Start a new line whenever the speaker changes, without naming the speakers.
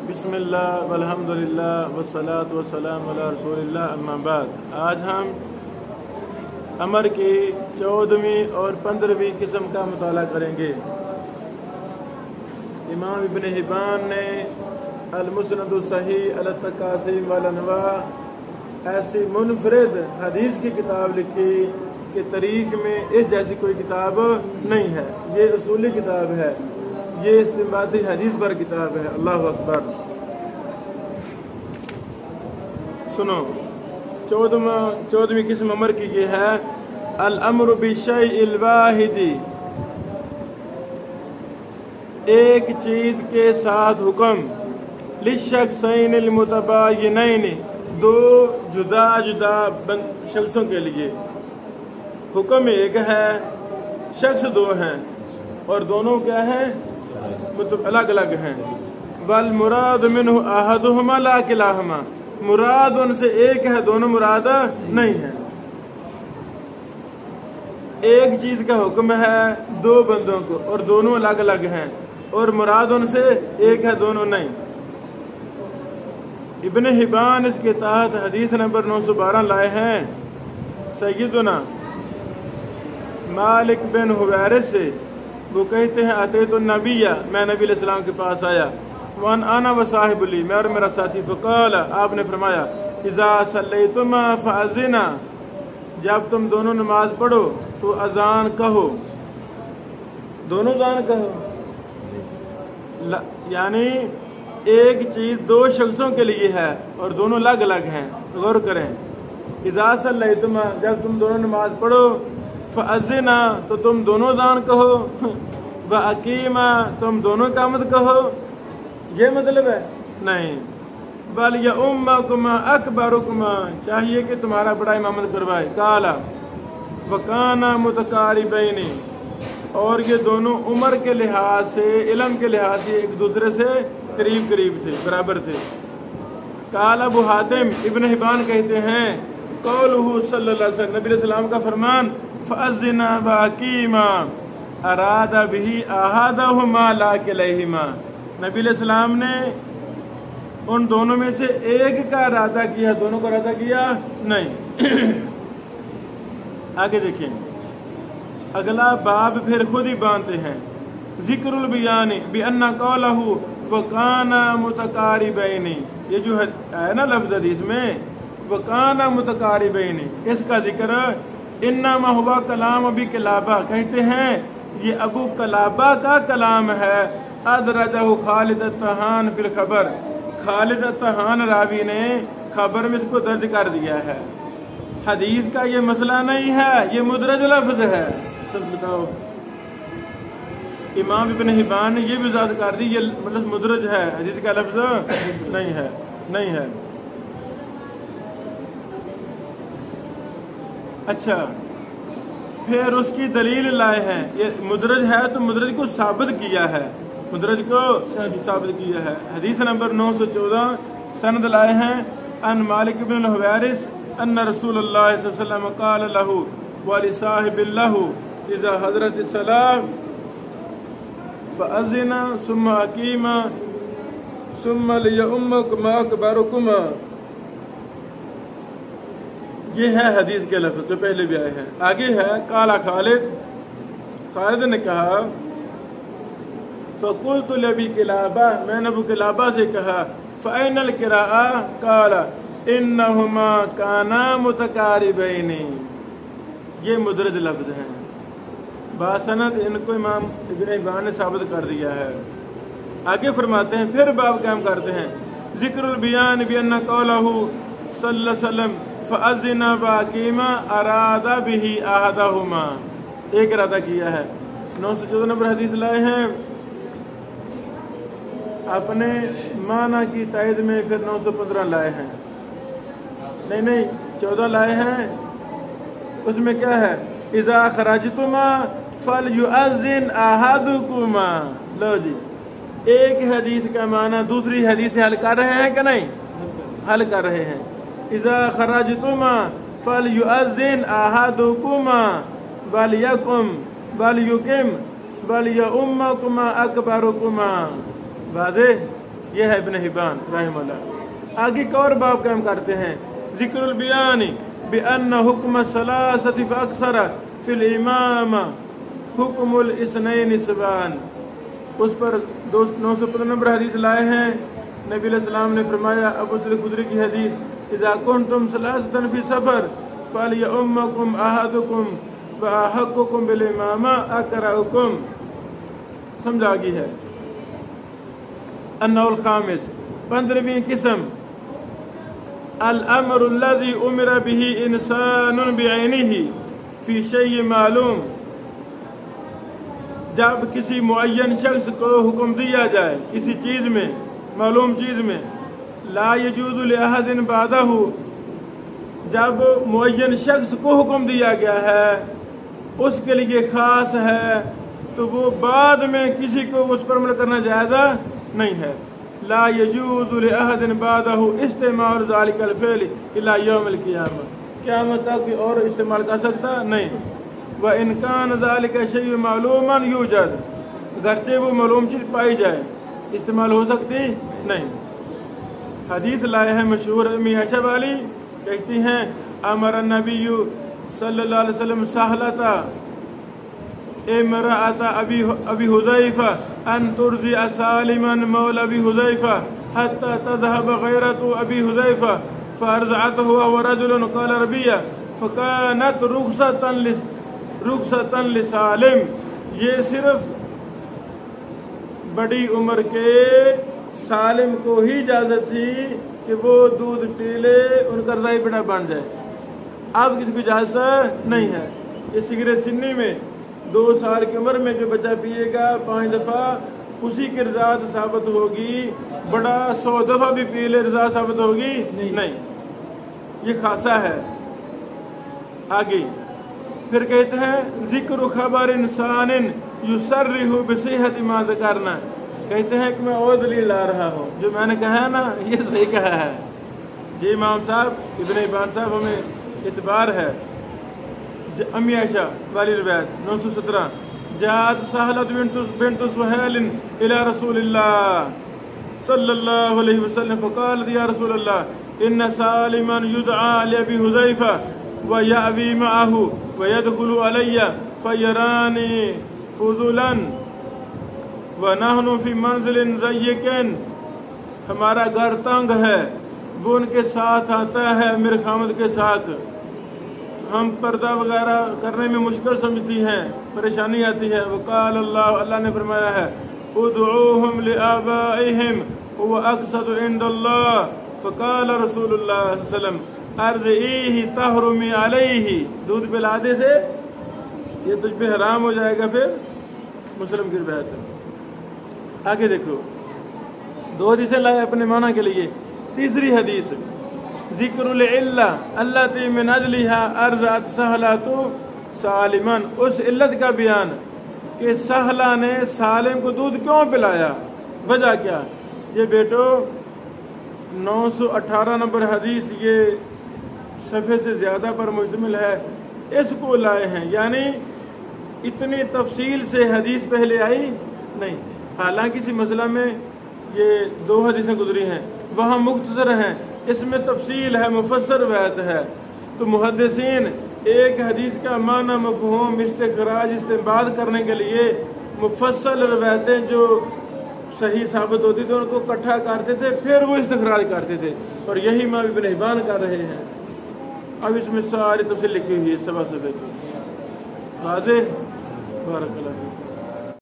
بسم اللہ والحمدللہ والصلاۃ والسلام علی رسول اللہ اما بعد۔ آج ہم امر کی 14ویں اور 15ویں قسم کا مطالعہ کریں گے۔ امام ابن حبان نے المسند الصحیح علی التقاسیم والانواع ایسی منفرد حدیث کی کتاب لکھی کہ تاریخ میں اس جیسی کوئی کتاب نہیں ہے۔ یہ اصولی کتاب ہے، یہ استنباطی حدیث پر کتاب ہے۔ اللہ اکبر۔ سنو، 14ویں قسم امر کی یہ ہے الامر بالشیء الواحد، ایک چیز کے ساتھ حکم، للشخصین المتباینین، دو جدا جدا شخصوں کے لیے۔ حکم ایک ہے، شخص دو ہیں اور دونوں کیا ہیں؟ مطلب الگ الگ ہیں۔ والمراد منہ احدہما لا کلاہما، مراد ان سے ایک ہے، دونوں مراد نہیں ہے۔ ایک چیز کا حکم ہے دو بندوں کو اور دونوں الگ الگ ہیں، اور مراد ان سے ایک ہے، دونوں نہیں۔ ابن حبان اس کے تحت حدیث نمبر 912 لائے ہیں۔ سیدنا مالک بن حویرث سے وہ کہتے ہیں اتیت النبی، میں نبی علیہ السلام کے پاس آیا، وان انا وصاحب لی، میں اور میرا ساتھی، فقال، آپ نے فرمایا، اذا صلیتما فاذنا، جب تم دونوں نماز پڑھو تو اذان کہو، دونوں اذان کہو، یعنی ایک چیز دو شخصوں کے لیے ہے اور دونوں الگ الگ ہیں۔ غور کریں، اذا صلیتما، جب تم دونوں نماز پڑھو، فاذنا، تو تم دونوں اذان کہو، واقیما، تم دونوں اقامت کہو، یہ مطلب ہے؟ نہیں، بل یؤمکما اکبرکما، چاہیے کہ تمہارا بڑا امامت کروائے۔ قالا وکانا متقاربین، اور یہ دونوں عمر کے لحاظ سے، علم کے لحاظ سے ایک دوسرے سے قریب قریب تھے، برابر تھے۔ قال ابو حاتم، ابن حبان کہتے ہیں، قولہ صلی اللہ علیہ وسلم، نبی علیہ السلام کا فرمان، فاذنا واقیما، اراد به احدہما لا کلیہما، نبی علیہ السلام نے ان دونوں میں سے ایک کا ارادہ کیا، دونوں کا ارادہ کیا نہیں۔ آگے دیکھیں، اگلا باب پھر خود ہی باندھتے ہیں، ذکر البیان بان قولہ وکان متقاربین، یہ جو ہے نا لفظ حدیث میں وکان متقاربین، اس کا ذکر انما ہوا کلام ابی قلابہ، کہتے ہیں یہ ابو قلابہ کا کلام ہے، ادرجہ خالد الطحان فی الخبر، خالد الطحان راوی نے خبر میں اس کو درج کر دیا ہے۔ حدیث کا یہ مسئلہ نہیں ہے، یہ مدرج لفظ ہے۔ سب بتاؤ، امام ابن حبان نے یہ بھی وضاحت کر دی، یہ مطلب مدرج ہے، حدیث کا لفظ نہیں ہے، نہیں ہے۔ اچھا، پھر اس کی دلیل لائے ہیں، یہ مدرج ہے تو مدرج کو ثابت کیا ہے، مدرج کو ثابت کیا ہے۔ حدیث نمبر 914 سند لائے ہیں، ان مالک بن الحویرث ان رسول اللہ صلی اللہ علیہ وسلم قال له ولصاحب له اذا حضرت الصلاة فاذنا ثم اقیما ثم لیؤمکما اکبرکما، یہ ہے حدیث کے لفظ جو پہلے بھی آئے ہیں۔ آگے ہے قال خالد، خالد نے کہا، فقلت لابی قلابہ، میں نے ابو قلابہ سے کہا، فأین القراءة، قال انہما کانا متقاربین، یہ مدرج لفظ ہیں، باسند ان کو امام ابن حبان نے ثابت کر دیا ہے۔ آگے فرماتے ہیں، پھر باب قائم کرتے ہیں، ذکر البیان بان قولہ صلی اللہ علیہ وسلم فاذنا واقیما اراد به احدہما، ایک ارادہ کیا ہے۔ 914 نمبر حدیث لائے ہیں، اپنے معنی کی تائید میں پھر 915 لائے ہیں، نہیں 14 لائے ہیں۔ اس میں کیا ہے؟ اذا خرجتما فلیؤذن احدکما، لو جی، ایک حدیث کا معنی دوسری حدیث سے حل کر رہے ہیں کہ نہیں؟ حل کر رہے ہیں۔ اذا خرجتما فلیؤذن احدکما ولیقم ولیؤمکما اکبرکما، واضح؟ یہ ہے ابن حبان رحمہ اللہ۔ آگے ایک اور باب قائم کرتے ہیں، ذکر البیان بأن حکم ثلاثة فاکثر فی الامام حکم الاثنین سبعان۔ اس پر 915 نمبر حدیث لائے ہیں، نبی علیہ السلام نے فرمایا، ابو سعید خدری کی حدیث، اذا کنتم ثلاثة فی سفر فلیؤمکم احدکم واحقکم بالامامہ اقرأکم۔ سمجھا گئی ہے۔ النوع الخامس، 15ویں قسم، الامر الذي امر به انسان بعینہ فی شیء معلوم، جب کسی معین شخص کو حکم دیا جائے کسی چیز میں، معلوم چیز میں، لا یجوز لأحد بعدہ، جب معین شخص کو حکم دیا گیا ہے اس کے لیے خاص ہے تو وہ بعد میں کسی کو اس پر عمل کرنا جائز نہیں ہے۔ لا یجوز لأحد بعدہ استعمال ذلک الفعل الی یوم القیامہ، قیامت تک کوئی اور استعمال کر سکتا نہیں۔ وَإِنْ كَانَ ذَلِكَ شَيْءٌ مَعْلُومًا يُوجَد، اگرچہ وہ معلوم چیز پائی جائے استعمال ہو سکتی نہیں۔ حدیث لائے ہیں مشہور امی عائشہ والی، کہتی ہیں امر النبی صلی اللہ علیہ وسلم سہلتا امرأۃ ابی حذیفہ ان ترضع سالما مولا ابی حذیفہ حتی تذهب غیرۃ ابی حذیفہ فارضعته وهو رجل قال ربیہ فکانت رخصۃ لسالم۔ یہ صرف بڑی عمر کے سالم کو ہی اجازت تھی کہ وہ دودھ پی لے، ان کا رضاعی بیٹا بن جائے، اب کسی کو اجازت نہیں ہے۔ یہ سگریٹ سنی میں 2 سال کی عمر میں جو بچہ پیے گا 5 دفعہ اسی کی رضاعت ثابت ہوگی، بڑا 100 دفعہ بھی پی لے رضاعت ثابت ہوگی نہیں، یہ خاصہ ہے۔ آگے پھر کہتے ہیں ذکر خبر انسان یصرح بصحت ما ذکرنا، کہتے ہیں کہ میں اور دلیل لا رہا ہوں، جو میں نے کہا ہے نا یہ صحیح کہا ہے۔ جی امام صاحب ابن حبان صاحب ہمیں اعتبار ہے۔ امی عائشہ والی روایت 917، جاءت سہلۃ بنت سہیل الی رسول اللہ صلی اللہ علیہ وسلم فقالت یا رسول اللہ ان سالما یدعى لابی حذیفہ ویأوی معه ویدخل علی فیرانی فضلا ونحن فی منزل ضیق، ہمارا گھر تنگ ہے، وہ ان کے ساتھ آتا ہے میرے خامد کے ساتھ، ہم پردہ وغیرہ کرنے میں مشکل سمجھتی ہیں، پریشانی آتی ہے۔ وقال اللہ نے فرمایا ہے ادعوہم لآبائہم هو اقسط عند اللہ، فقال رسول اللہ صلی اللہ علیہ وسلم ارضعیہ تحرمی علیہ، دودھ پلانے سے یہ تجھ پہ حرام ہو جائے گا۔ پھر مسلم کی روایت ہے۔ آگے دیکھو 2 حدیثیں لائے اپنے معنی کے لیے۔ تیسری حدیث ذکر العلہ التی من اجلھا ارضعت سہلۃ سالما، اس علت کا بیان کہ سہلہ نے سالم کو دودھ کیوں پلایا، وجہ کیا۔ یہ بیٹو 918 نمبر حدیث یہ صفحے سے زیادہ پر مشتمل ہے، اس کو لائے ہیں، یعنی اتنی تفصیل سے حدیث پہلے آئی نہیں، حالانکہ اسی مسئلہ میں یہ 2 حدیثیں گزری ہیں، وہاں مختصر ہیں، اس میں تفصیل ہے، مفسر روایت ہے۔ تو محدثین ایک حدیث کا معنی مفہوم استخراج استنباط کرنے کے لیے مفصل روایتیں جو صحیح ثابت ہوتی تھی ان کو اکٹھا کرتے تھے، پھر وہ استخراج کرتے تھے، اور یہی امام ابن حبان کر رہے ہیں۔ اب اس میں ساری تفصیل لکھی ہوئی ہے 7 صفحے کی، واضح؟ بارک اللہ فیک۔